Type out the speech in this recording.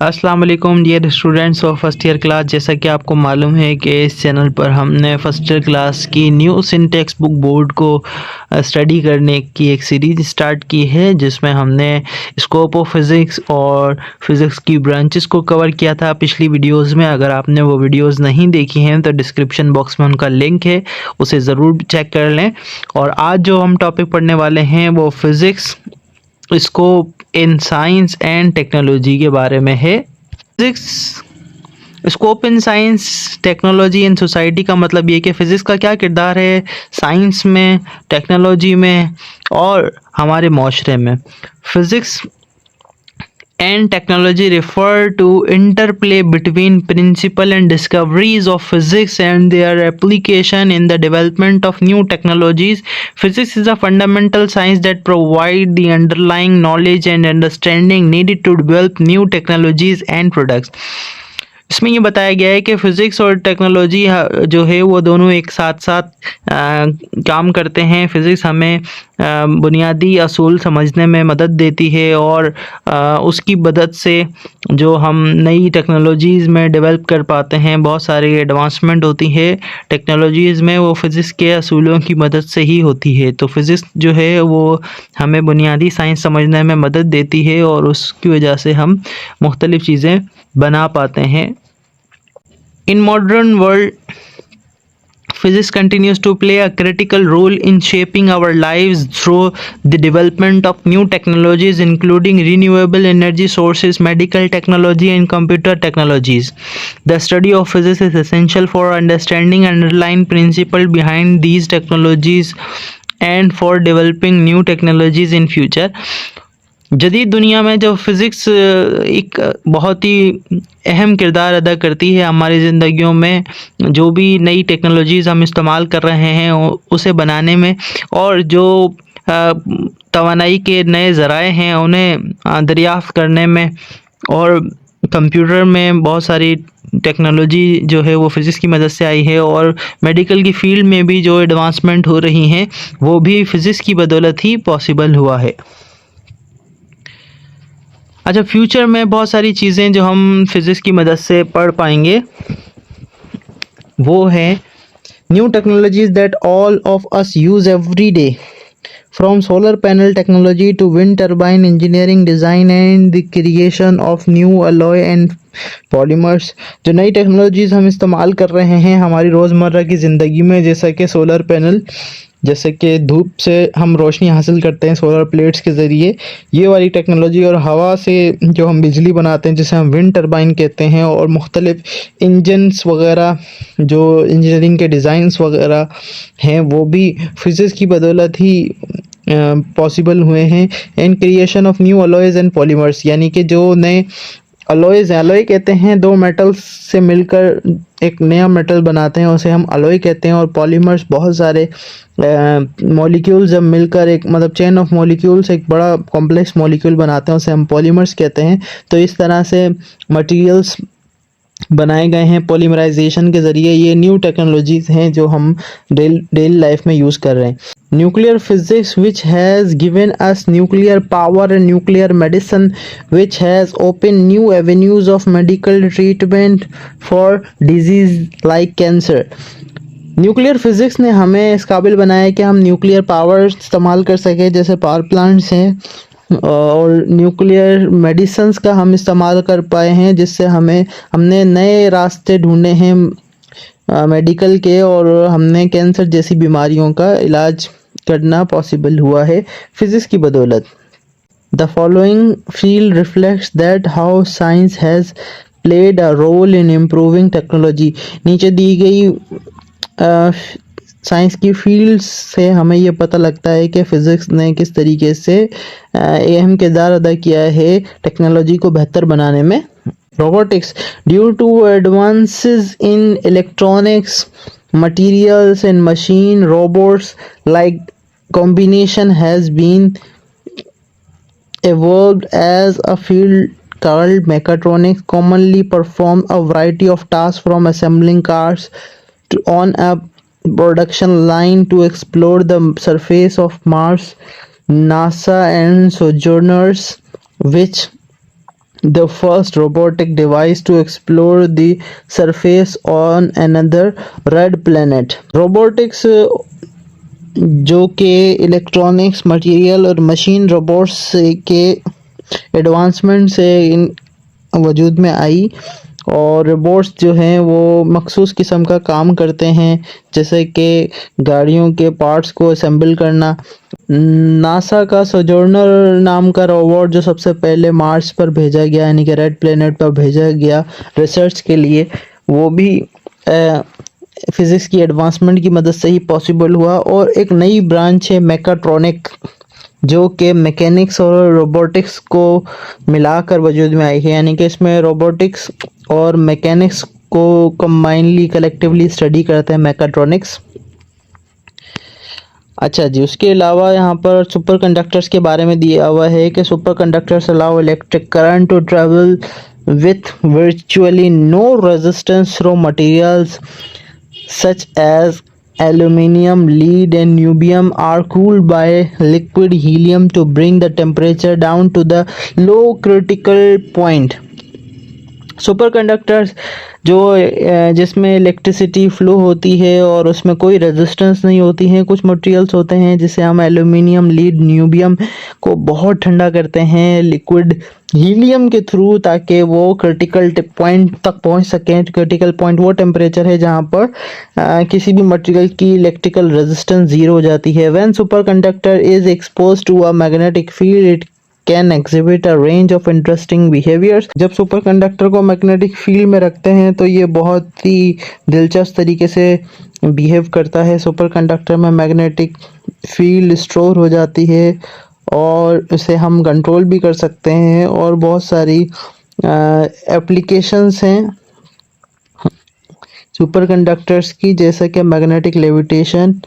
अस्सलाम वालेकुम dear students of first year class. जैसा कि आपको मालूम है कि इस चैनल पर हमने फर्स्ट ईयर क्लास की न्यू सिंटेक्स बुक बोर्ड को स्टडी करने की एक सीरीज स्टार्ट की है, जिसमें हमने स्कोप ऑफ फिज़िक्स और फिज़िक्स की ब्रांचेस को कवर किया था पिछली वीडियोस में। अगर आपने वो वीडियोस नहीं देखी हैं तो डिस्क्रिप्शन बॉक्स में उनका लिंक है, उसे ज़रूर चेक कर लें। और आज जो हम टॉपिक पढ़ने वाले हैं वो physics scope in science and technology के बारे में है। Physics scope in science technology in society का मतलब ये कि फ़िज़िक्स का क्या किरदार है साइंस में, टेक्नोलॉजी में और हमारे माशरे में। Physics and technology refer to interplay between principle and discoveries of physics and their application in the development of new technologies. Physics is a fundamental science that provide the underlying knowledge and understanding needed to develop new technologies and products. इसमें ये बताया गया है कि physics और technology जो है वो दोनों एक साथ साथ काम करते हैं। फ़िज़िक्स हमें बुनियादी असूल समझने में मदद देती है और उसकी मदद से जो हम नई टेक्नोलॉजीज़ में डेवलप कर पाते हैं, बहुत सारी एडवांसमेंट होती है टेक्नोलॉजीज़ में, वो फ़िज़िक्स के असूलों की मदद से ही होती है। तो फ़िज़िक्स जो है वो हमें बुनियादी साइंस समझने में मदद देती है और उसकी वजह से हम मुख्तलिफ़ चीज़ें बना पाते हैं। In modern world, physics continues to play a critical role in shaping our lives through the development of new technologies, including renewable energy sources, medical technology, and computer technologies. The study of physics is essential for understanding underlying principle behind these technologies and for developing new technologies in future. जदीद दुनिया में जो physics एक बहुत ही अहम किरदार अदा करती है हमारी ज़िंदगियों में। जो भी नई टेक्नोलॉजीज़ हम इस्तेमाल कर रहे हैं उसे बनाने में, और जो तवानाई के नए ज़राए हैं उन्हें दरियाफ़्त करने में, और कंप्यूटर में बहुत सारी टेक्नोलॉजी जो है वो फ़िज़िक्स की मदद से आई है, और मेडिकल की फ़ील्ड में भी जो एडवांसमेंट हो रही हैं वो भी फ़िज़िक्स की बदौलत ही पॉसिबल हुआ है। अच्छा, फ्यूचर में बहुत सारी चीज़ें जो हम फिज़िक्स की मदद से पढ़ पाएंगे वो है new technologies that all of us use every day, from solar panel technology to wind turbine engineering design and the creation of new alloy and polymers. जो नई टेक्नोलॉजीज़ हम इस्तेमाल कर रहे हैं हमारी रोज़मर्रा की ज़िंदगी में, जैसा कि सोलर पैनल, जैसे कि धूप से हम रोशनी हासिल करते हैं सोलर प्लेट्स के ज़रिए, ये वाली टेक्नोलॉजी, और हवा से जो हम बिजली बनाते हैं जिसे हम विंड टर्बाइन कहते हैं, और मुख्तलिफ इंजन्स वगैरह जो इंजीनियरिंग के डिज़ाइंस वगैरह हैं वो भी फ़िज़िक्स की बदौलत ही पॉसिबल हुए हैं। And creation of new alloys and polymers, यानी कि जो नए अलॉयज़ हैं, अलॉय कहते हैं दो मेटल्स से मिलकर एक नया मेटल बनाते हैं, उसे हम अलॉय कहते हैं। और पॉलीमर्स बहुत सारे मॉलिक्यूल्स जब मिलकर एक मतलब चेन ऑफ मॉलिक्यूल्स एक बड़ा कॉम्प्लेक्स मॉलिक्यूल बनाते हैं, उसे हम पॉलीमर्स कहते हैं। तो इस तरह से मटेरियल्स बनाए गए हैं पॉलीमराइजेशन के ज़रिए। ये न्यू टेक्नोलॉजीज़ हैं जो हम डेली लाइफ में यूज़ कर रहे हैं। Nuclear physics which has given us nuclear power and nuclear medicine which has open new avenues of medical treatment for disease like cancer. Nuclear physics ने हमें इस काबिल बनाया है कि हम न्यूक्लियर पावर इस्तेमाल कर सकें, जैसे पावर प्लांट्स हैं, और न्यूक्लियर मेडिसिन्स का हम इस्तेमाल कर पाए हैं, जिससे हमने नए रास्ते ढूंढे हैं मेडिकल के, और हमने कैंसर जैसी बीमारियों का इलाज करना पॉसिबल हुआ है फिज़िक्स की बदौलत। The following field reflects that how science has played a role in improving technology. नीचे दी गई साइंस की फील्ड से हमें ये पता लगता है कि फ़िज़िक्स ने किस तरीके से अहम किरदार अदा किया है टेक्नोलॉजी को बेहतर बनाने में। Robotics, due to advances in electronics, materials and machine, robots like combination has been evolved as a field called mechatronics, commonly perform a variety of tasks from assembling cars on a production line to explore the surface of Mars. NASA and Sojourners, which the first robotic device to explore the surface on another red planet. Robotics जो कि electronics material और machine robots के advancement से इन वजूद में आई और robots जो हैं वो मखसूस किस्म का काम करते हैं, जैसे कि गाड़ियों के पार्ट्स को असेंबल करना। नासा का सोजोर्नर नाम का रोबोट जो सबसे पहले मार्स पर भेजा गया, यानी कि रेड प्लेनेट पर भेजा गया रिसर्च के लिए, वो भी फिज़िक्स की एडवांसमेंट की मदद से ही पॉसिबल हुआ। और एक नई ब्रांच है मैकाट्रॉनिक, जो कि मैकेनिक्स और रोबोटिक्स को मिलाकर वजूद में आई है, यानी कि इसमें रोबोटिक्स और मैकेनिक्स को कंबाइनली कलेक्टिवली स्टडी करते हैं मैकाट्रॉनिक्स। अच्छा जी, उसके अलावा यहाँ पर सुपर कंडक्टर्स के बारे में दिया हुआ है कि super conductors allow electric current to travel with virtually no resistance through materials such as aluminum, lead and niobium are cooled by liquid helium to bring the temperature down to the low critical point. Super conductors जो जिसमें electricity flow होती है और उसमें कोई resistance नहीं होती है, कुछ मटेरियल्स होते हैं जिसे हम एल्यूमिनियम, लीड, नियोबियम को बहुत ठंडा करते हैं लिक्विड हीलियम के थ्रू, ताकि वो क्रिटिकल पॉइंट तक पहुंच सकें। क्रिटिकल पॉइंट वो टेम्परेचर है जहां पर किसी भी मटेरियल की इलेक्ट्रिकल रेजिस्टेंस जीरो हो जाती है। When super conductor is expose to a magnetic field it can exhibit a range of interesting behaviours. जब सुपर कंडक्टर को मैग्नेटिक फील्ड में रखते हैं तो ये बहुत ही दिलचस्प तरीके से बिहेव करता है। सुपर कंडक्टर में मैग्नेटिक फील्ड स्टोर हो जाती है और इसे हम कंट्रोल भी कर सकते हैं, और बहुत सारी एप्लीकेशंस हैं सुपर कंडक्टर्स की, जैसा कि मैग्नेटिक लेविटेशन